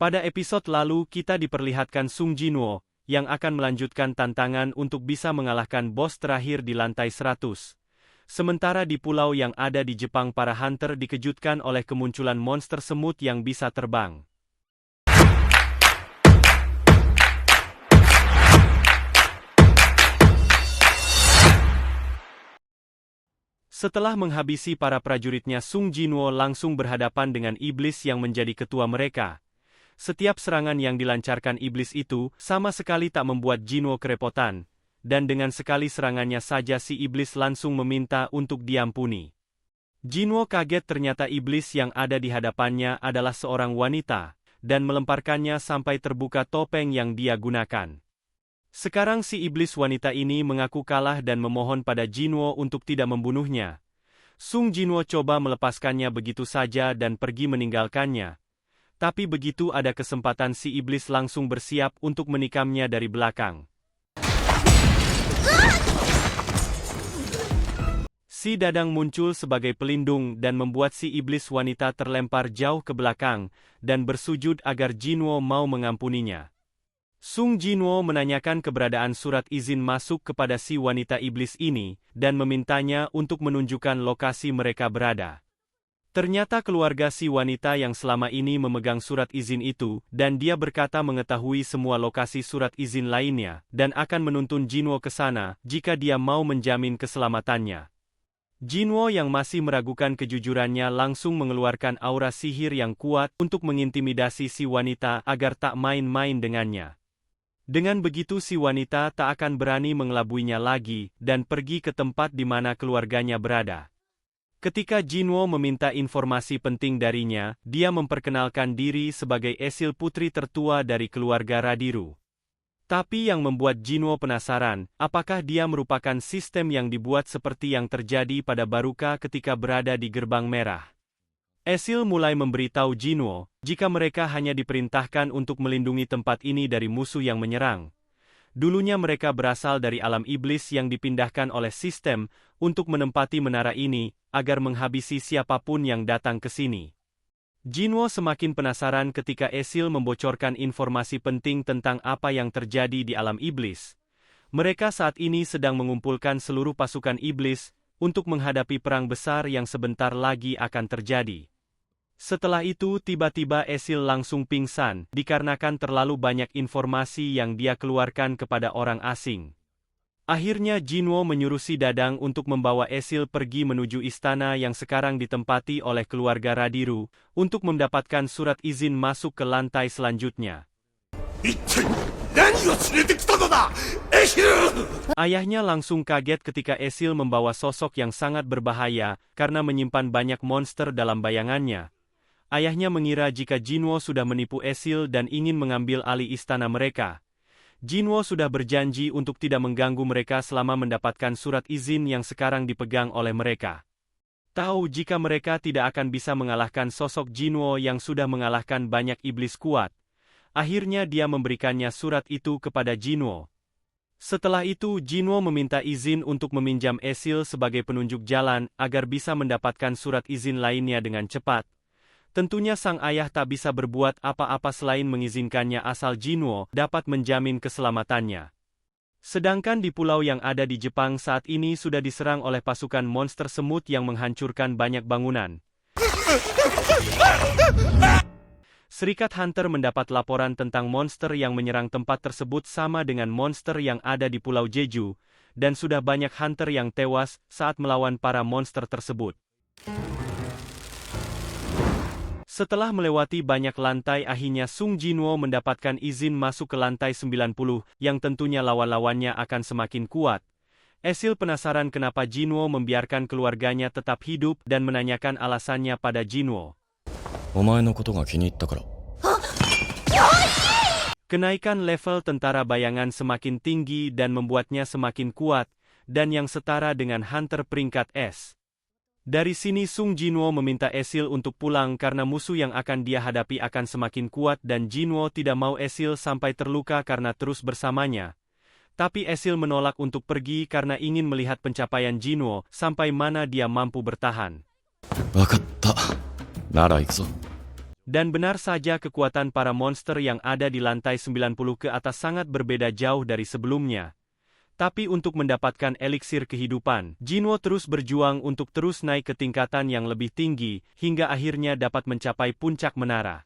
Pada episode lalu kita diperlihatkan Sung Jinwoo, yang akan melanjutkan tantangan untuk bisa mengalahkan bos terakhir di lantai 100. Sementara di pulau yang ada di Jepang para hunter dikejutkan oleh kemunculan monster semut yang bisa terbang. Setelah menghabisi para prajuritnya, Sung Jinwoo langsung berhadapan dengan iblis yang menjadi ketua mereka. Setiap serangan yang dilancarkan iblis itu sama sekali tak membuat Jinwoo kerepotan, dan dengan sekali serangannya saja si iblis langsung meminta untuk diampuni. Jinwoo kaget ternyata iblis yang ada di hadapannya adalah seorang wanita, dan melemparkannya sampai terbuka topeng yang dia gunakan. Sekarang si iblis wanita ini mengaku kalah dan memohon pada Jinwoo untuk tidak membunuhnya. Sung Jinwoo coba melepaskannya begitu saja dan pergi meninggalkannya. Tapi begitu ada kesempatan si iblis langsung bersiap untuk menikamnya dari belakang. Si dadang muncul sebagai pelindung dan membuat si iblis wanita terlempar jauh ke belakang dan bersujud agar Jinwoo mau mengampuninya. Sung Jinwoo menanyakan keberadaan surat izin masuk kepada si wanita iblis ini dan memintanya untuk menunjukkan lokasi mereka berada. Ternyata keluarga si wanita yang selama ini memegang surat izin itu, dan dia berkata mengetahui semua lokasi surat izin lainnya, dan akan menuntun Jinwoo ke sana, jika dia mau menjamin keselamatannya. Jinwoo yang masih meragukan kejujurannya langsung mengeluarkan aura sihir yang kuat untuk mengintimidasi si wanita agar tak main-main dengannya. Dengan begitu si wanita tak akan berani mengelabuinya lagi, dan pergi ke tempat di mana keluarganya berada. Ketika Jinwoo meminta informasi penting darinya, dia memperkenalkan diri sebagai Esil putri tertua dari keluarga Radiru. Tapi yang membuat Jinwoo penasaran, apakah dia merupakan sistem yang dibuat seperti yang terjadi pada Baruka ketika berada di Gerbang Merah. Esil mulai memberitahu Jinwoo, jika mereka hanya diperintahkan untuk melindungi tempat ini dari musuh yang menyerang. Dulunya mereka berasal dari alam iblis yang dipindahkan oleh sistem untuk menempati menara ini, agar menghabisi siapapun yang datang ke sini. Jinwoo semakin penasaran ketika Esil membocorkan informasi penting tentang apa yang terjadi di alam iblis. Mereka saat ini sedang mengumpulkan seluruh pasukan iblis untuk menghadapi perang besar yang sebentar lagi akan terjadi. Setelah itu tiba-tiba Esil langsung pingsan, dikarenakan terlalu banyak informasi yang dia keluarkan kepada orang asing. Akhirnya Jinwoo menyuruh si dadang untuk membawa Esil pergi menuju istana yang sekarang ditempati oleh keluarga Radiru, untuk mendapatkan surat izin masuk ke lantai selanjutnya. Ayahnya langsung kaget ketika Esil membawa sosok yang sangat berbahaya, karena menyimpan banyak monster dalam bayangannya. Ayahnya mengira jika Jinwoo sudah menipu Esil dan ingin mengambil alih istana mereka. Jinwoo sudah berjanji untuk tidak mengganggu mereka selama mendapatkan surat izin yang sekarang dipegang oleh mereka. Tahu jika mereka tidak akan bisa mengalahkan sosok Jinwoo yang sudah mengalahkan banyak iblis kuat. Akhirnya dia memberikannya surat itu kepada Jinwoo. Setelah itu Jinwoo meminta izin untuk meminjam Esil sebagai penunjuk jalan agar bisa mendapatkan surat izin lainnya dengan cepat. Tentunya sang ayah tak bisa berbuat apa-apa selain mengizinkannya asal Jinwoo dapat menjamin keselamatannya. Sedangkan di pulau yang ada di Jepang saat ini sudah diserang oleh pasukan monster semut yang menghancurkan banyak bangunan. Serikat Hunter mendapat laporan tentang monster yang menyerang tempat tersebut sama dengan monster yang ada di Pulau Jeju, dan sudah banyak hunter yang tewas saat melawan para monster tersebut. Setelah melewati banyak lantai, akhirnya Sung Jinwoo mendapatkan izin masuk ke lantai 90, yang tentunya lawan-lawannya akan semakin kuat. Esil penasaran kenapa Jinwoo membiarkan keluarganya tetap hidup dan menanyakan alasannya pada Jinwoo. Kenaikan level tentara bayangan semakin tinggi dan membuatnya semakin kuat, dan yang setara dengan hunter peringkat S. Dari sini Sung Jinwoo meminta Esil untuk pulang karena musuh yang akan dia hadapi akan semakin kuat dan Jinwoo tidak mau Esil sampai terluka karena terus bersamanya. Tapi Esil menolak untuk pergi karena ingin melihat pencapaian Jinwoo sampai mana dia mampu bertahan. Dan benar saja kekuatan para monster yang ada di lantai 90 ke atas sangat berbeda jauh dari sebelumnya. Tapi untuk mendapatkan eliksir kehidupan, Jinwo terus berjuang untuk terus naik ke tingkatan yang lebih tinggi, hingga akhirnya dapat mencapai puncak menara.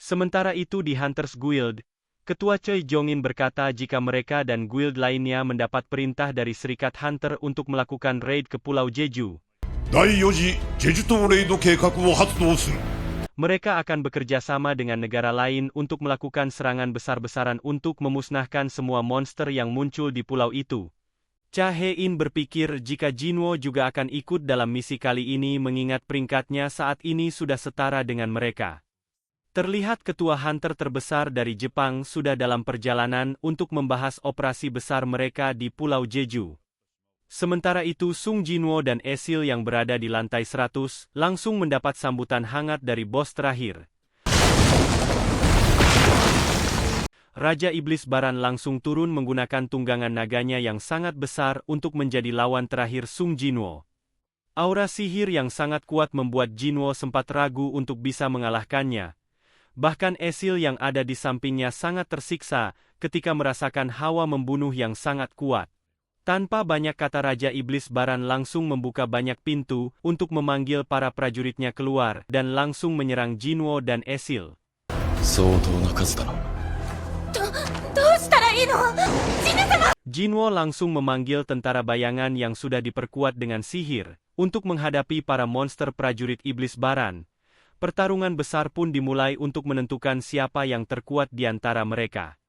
Sementara itu di Hunters Guild, Ketua Choi Jongin berkata jika mereka dan guild lainnya mendapat perintah dari Serikat Hunter untuk melakukan raid ke Pulau Jeju. 第4次ジェジュ島レイド計画を発動する。 Mereka akan bekerja sama dengan negara lain untuk melakukan serangan besar-besaran untuk memusnahkan semua monster yang muncul di pulau itu. Cha Hein berpikir jika Jinwo juga akan ikut dalam misi kali ini mengingat peringkatnya saat ini sudah setara dengan mereka. Terlihat ketua hunter terbesar dari Jepang sudah dalam perjalanan untuk membahas operasi besar mereka di Pulau Jeju. Sementara itu Sung Jinwo dan Esil yang berada di lantai 100 langsung mendapat sambutan hangat dari bos terakhir. Raja Iblis Baran langsung turun menggunakan tunggangan naganya yang sangat besar untuk menjadi lawan terakhir Sung Jinwo. Aura sihir yang sangat kuat membuat Jinwo sempat ragu untuk bisa mengalahkannya. Bahkan Esil yang ada di sampingnya sangat tersiksa ketika merasakan hawa membunuh yang sangat kuat. Tanpa banyak kata Raja Iblis Baran langsung membuka banyak pintu untuk memanggil para prajuritnya keluar dan langsung menyerang Jinwo dan Esil. Jinwo langsung memanggil tentara bayangan yang sudah diperkuat dengan sihir untuk menghadapi para monster prajurit Iblis Baran. Pertarungan besar pun dimulai untuk menentukan siapa yang terkuat di antara mereka.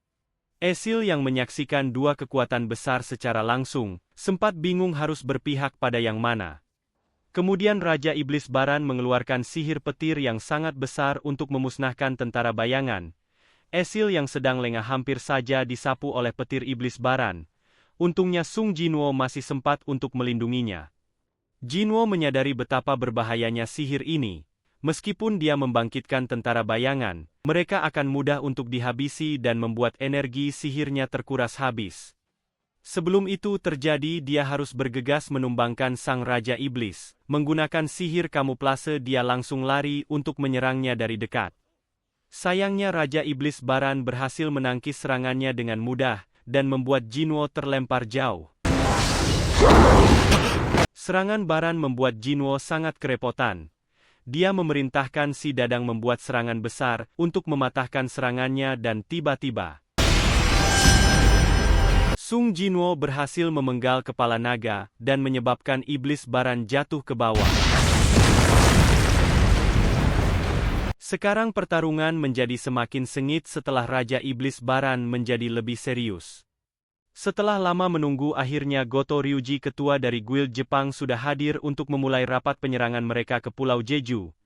Esil yang menyaksikan dua kekuatan besar secara langsung, sempat bingung harus berpihak pada yang mana. Kemudian Raja Iblis Baran mengeluarkan sihir petir yang sangat besar untuk memusnahkan tentara bayangan. Esil yang sedang lengah hampir saja disapu oleh petir Iblis Baran. Untungnya Sung Jinwo masih sempat untuk melindunginya. Jinwo menyadari betapa berbahayanya sihir ini. Meskipun dia membangkitkan tentara bayangan, mereka akan mudah untuk dihabisi dan membuat energi sihirnya terkuras habis. Sebelum itu terjadi, dia harus bergegas menumbangkan sang Raja Iblis. Menggunakan sihir kamuflase dia langsung lari untuk menyerangnya dari dekat. Sayangnya Raja Iblis Baran berhasil menangkis serangannya dengan mudah, dan membuat Jinwo terlempar jauh. Serangan Baran membuat Jinwo sangat kerepotan. Dia memerintahkan si Dadang membuat serangan besar untuk mematahkan serangannya dan tiba-tiba Sung Jinwo berhasil memenggal kepala naga dan menyebabkan Iblis Baran jatuh ke bawah. Sekarang pertarungan menjadi semakin sengit setelah Raja Iblis Baran menjadi lebih serius. Setelah lama menunggu akhirnya Goto Ryuji ketua dari Guild Jepang sudah hadir untuk memulai rapat penyerangan mereka ke Pulau Jeju.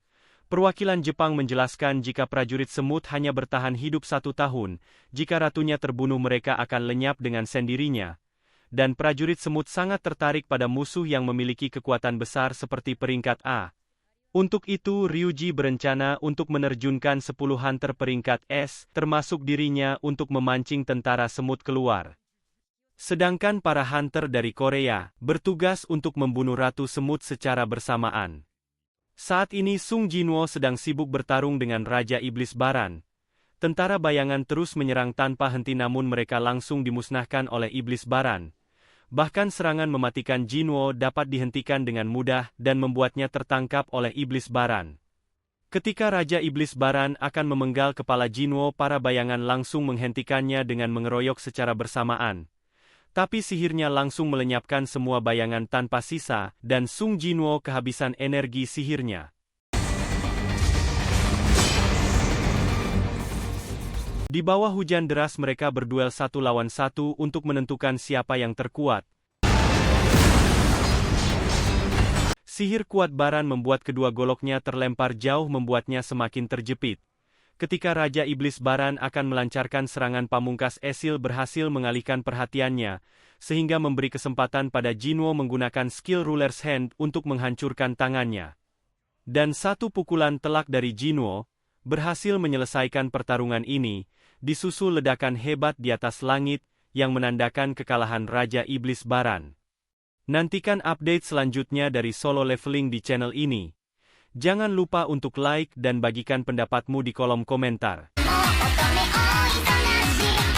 Perwakilan Jepang menjelaskan jika prajurit semut hanya bertahan hidup 1 tahun, jika ratunya terbunuh mereka akan lenyap dengan sendirinya. Dan prajurit semut sangat tertarik pada musuh yang memiliki kekuatan besar seperti peringkat A. Untuk itu Ryuji berencana untuk menerjunkan 10 hunter peringkat S, termasuk dirinya untuk memancing tentara semut keluar. Sedangkan para hunter dari Korea bertugas untuk membunuh Ratu Semut secara bersamaan. Saat ini Sung Jinwo sedang sibuk bertarung dengan Raja Iblis Baran. Tentara bayangan terus menyerang tanpa henti namun mereka langsung dimusnahkan oleh Iblis Baran. Bahkan serangan mematikan Jinwo dapat dihentikan dengan mudah dan membuatnya tertangkap oleh Iblis Baran. Ketika Raja Iblis Baran akan memenggal kepala Jinwo, para bayangan langsung menghentikannya dengan mengeroyok secara bersamaan. Tapi sihirnya langsung melenyapkan semua bayangan tanpa sisa, dan Sung Jinwo kehabisan energi sihirnya. Di bawah hujan deras mereka berduel 1 lawan 1 untuk menentukan siapa yang terkuat. Sihir kuat Baran membuat kedua goloknya terlempar jauh membuatnya semakin terjepit. Ketika Raja Iblis Baran akan melancarkan serangan pamungkas, Esil berhasil mengalihkan perhatiannya, sehingga memberi kesempatan pada Jinwo menggunakan skill Ruler's Hand untuk menghancurkan tangannya. Dan satu pukulan telak dari Jinwo berhasil menyelesaikan pertarungan ini, disusul ledakan hebat di atas langit yang menandakan kekalahan Raja Iblis Baran. Nantikan update selanjutnya dari Solo Leveling di channel ini. Jangan lupa untuk like dan bagikan pendapatmu di kolom komentar. 乙女大忙し